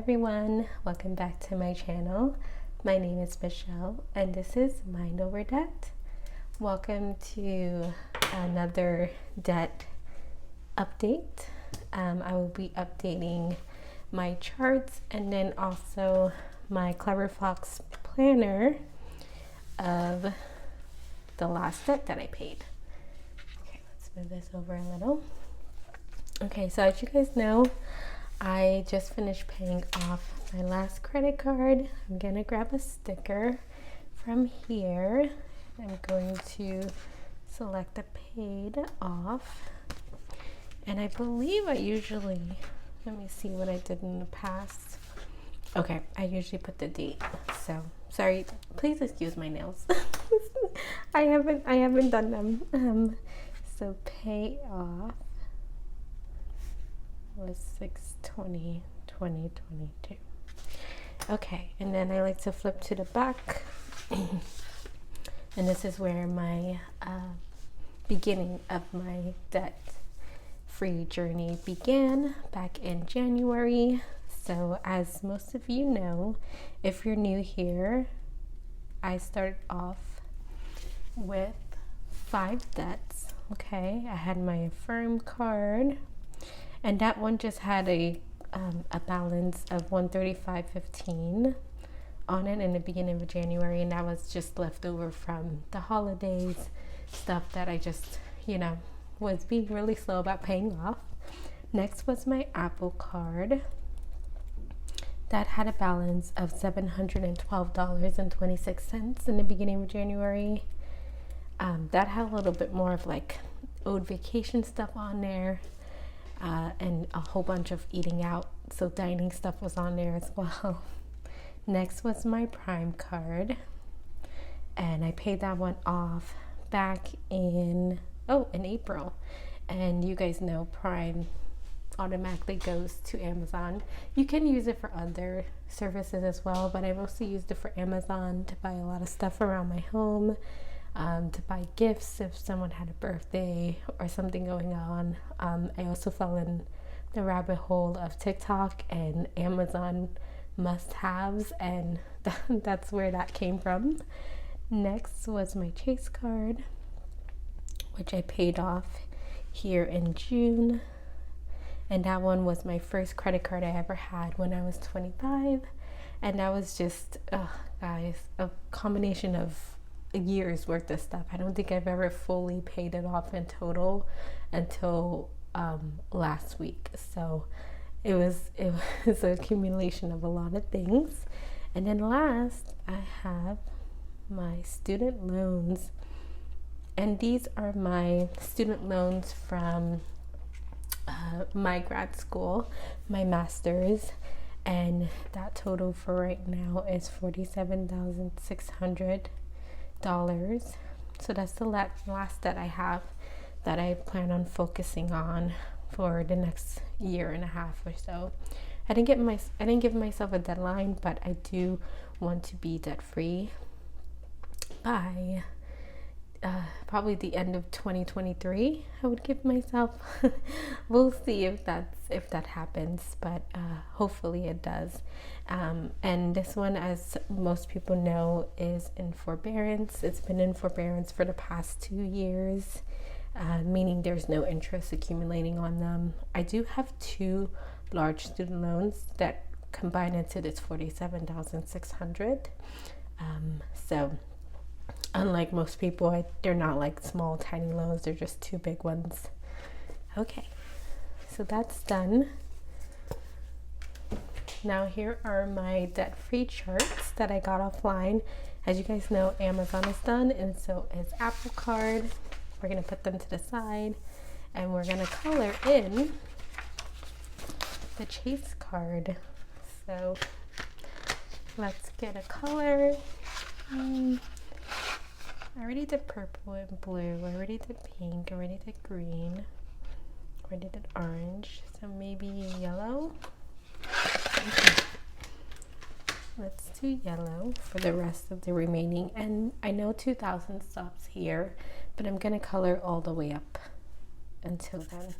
everyone, welcome back to my channel. My name is Michelle and this is Mind Over Debt. Welcome to another debt update. I will be updating my charts and then also my Clever Fox planner of the last debt that I paid. Okay, let's move this over a little. Okay, so as you guys know, I just finished paying off my last credit card. I'm gonna grab a sticker from here. I'm going to select the paid off. And I believe I usually, let me see what I did in the past. Okay, I usually put the date. So, sorry, please excuse my nails. I haven't done them. So pay off was 6/20/2022. Okay, and then I like to flip to the back. And this is where my beginning of my debt-free journey began back in January. So as most of you know, if you're new here, I started off with 5 debts. Okay, I had my Affirm card, and that one just had a balance of $135.15 on it in the beginning of January, and that was just left over from the holidays stuff that I just, was being really slow about paying off. Next was my Apple card. That had a balance of $712.26 in the beginning of January. That had a little bit more of like owed vacation stuff on there. And a whole bunch of eating out, so dining stuff was on there as well. Next was my Prime card, and I paid that one off back in April. And you guys know Prime automatically goes to Amazon. You can use it for other services as well, but I mostly used it for Amazon to buy a lot of stuff around my home. To buy gifts if someone had a birthday or something going on. I also fell in the rabbit hole of TikTok and Amazon must-haves, and that's where that came from. Next was my Chase card, which I paid off here in June, and that one was my first credit card I ever had when I was 25, and that was just, guys, a combination of a year's worth of stuff. I don't think I've ever fully paid it off in total until last week. So it was an accumulation of a lot of things. And then last, I have my student loans, and these are my student loans from my grad school, my master's, and that total for right now is $47,600. So that's the last that I have that I plan on focusing on for the next year and a half or so. I didn't give myself a deadline, but I do want to be debt free by probably the end of 2023. I would give myself. We'll see if that happens, but hopefully it does. And this one, as most people know, is in forbearance. It's been in forbearance for the past 2 years, meaning there's no interest accumulating on them. I do have 2 large student loans that combine into this $47,600. So unlike most people, they're not like small, tiny loans. They're just 2 big ones. Okay, so that's done. Now here are my debt-free charts that I got offline. As you guys know, Amazon is done, and so is Apple card. We're gonna put them to the side, and we're gonna color in the Chase card. So let's get a color. I already did purple and blue. I already did pink. I already did green. I already did orange. So maybe yellow. Okay. Let's do yellow for the rest of the remaining. And I know 2000 stops here, but I'm going to color all the way up until then.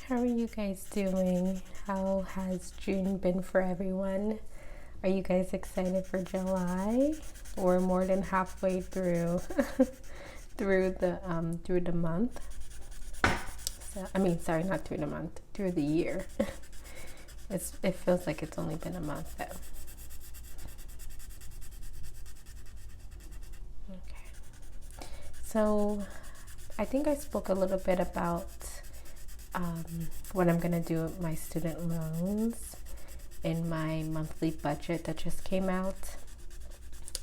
How are you guys doing? How has June been for everyone? Are you guys excited for July? We're more than halfway through through the month. So I mean, sorry, not through the month, through the year. It feels like it's only been a month though. Okay. So I think I spoke a little bit about what I'm gonna do with my student loans in my monthly budget that just came out.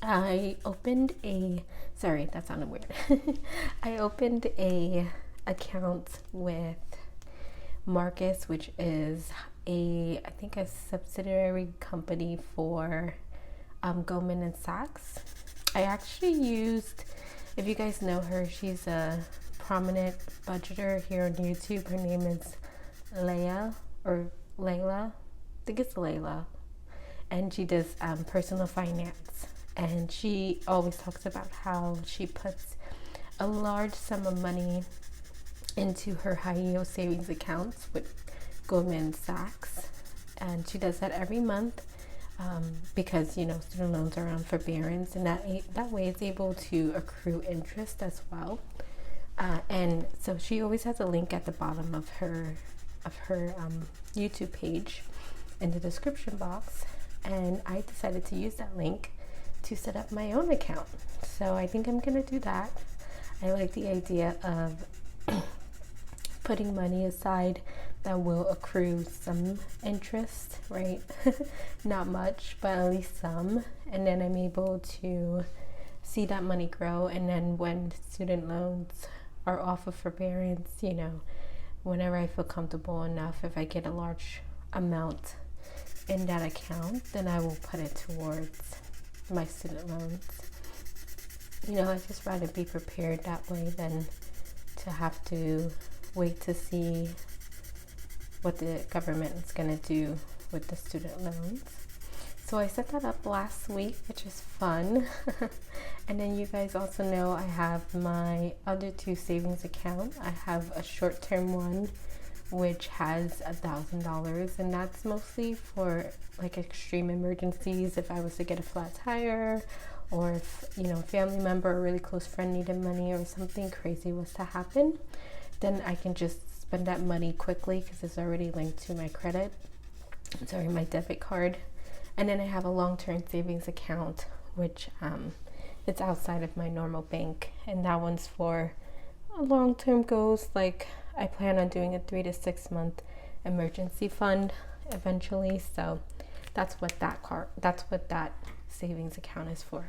I opened sorry, that sounded weird. I opened a account with Marcus, which is I think a subsidiary company for Goldman & Sachs. I actually used, if you guys know her, she's a prominent budgeter here on YouTube. Her name is Layla. I think it's Layla. And she does personal finance. And she always talks about how she puts a large sum of money into her high yield savings accounts with Goldman Sachs. And she does that every month because, student loans are on forbearance, and that way it's able to accrue interest as well. And so she always has a link at the bottom of her YouTube page in the description box, and I decided to use that link to set up my own account. So I think I'm gonna do that. I like the idea of putting money aside that will accrue some interest, right? Not much, but at least some, and then I'm able to see that money grow. And then when student loans are off of forbearance, whenever I feel comfortable enough, if I get a large amount in that account, then I will put it towards my student loans. I just rather be prepared that way than to have to wait to see what the government is going to do with the student loans. So I set that up last week, which is fun. And then you guys also know I have my other two savings accounts. I have a short-term one which has $1,000, and that's mostly for like extreme emergencies. If I was to get a flat tire, or if a family member or a really close friend needed money, or something crazy was to happen, then I can just spend that money quickly because it's already linked to my my debit card. And then I have a long-term savings account, which it's outside of my normal bank, and that one's for long-term goals. Like I plan on doing a 3 to 6 month emergency fund eventually. So that's what that savings account is for.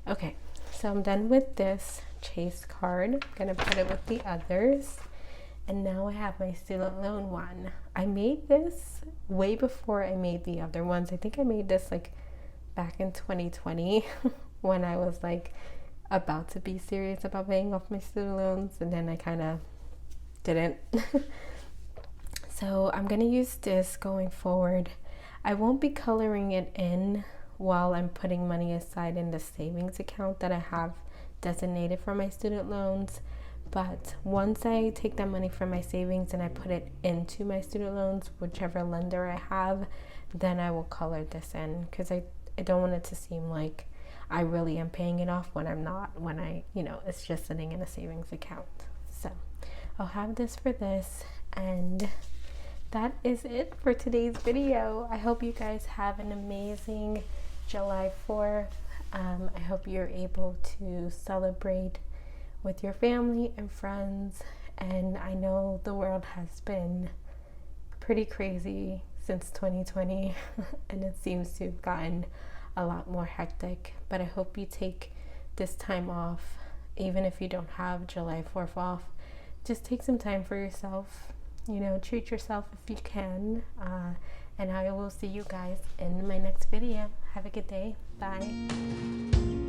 Okay, so I'm done with this Chase card. I'm gonna put it with the others. And now I have my student loan one. I made this way before I made the other ones. I think I made this like back in 2020 when I was like about to be serious about paying off my student loans, and then I kind of didn't. So I'm gonna use this going forward. I won't be coloring it in while I'm putting money aside in the savings account that I have designated for my student loans. But once I take that money from my savings and I put it into my student loans, whichever lender I have, then I will color this in, because I don't want it to seem like I really am paying it off when I'm not, when it's just sitting in a savings account. So I'll have this for this, and that is it for today's video. I hope you guys have an amazing July 4th. I hope you're able to celebrate with your family and friends. And I know the world has been pretty crazy since 2020 and it seems to have gotten a lot more hectic, but I hope you take this time off. Even if you don't have July 4th off, just take some time for yourself, treat yourself if you can, and I will see you guys in my next video. Have a good day. Bye.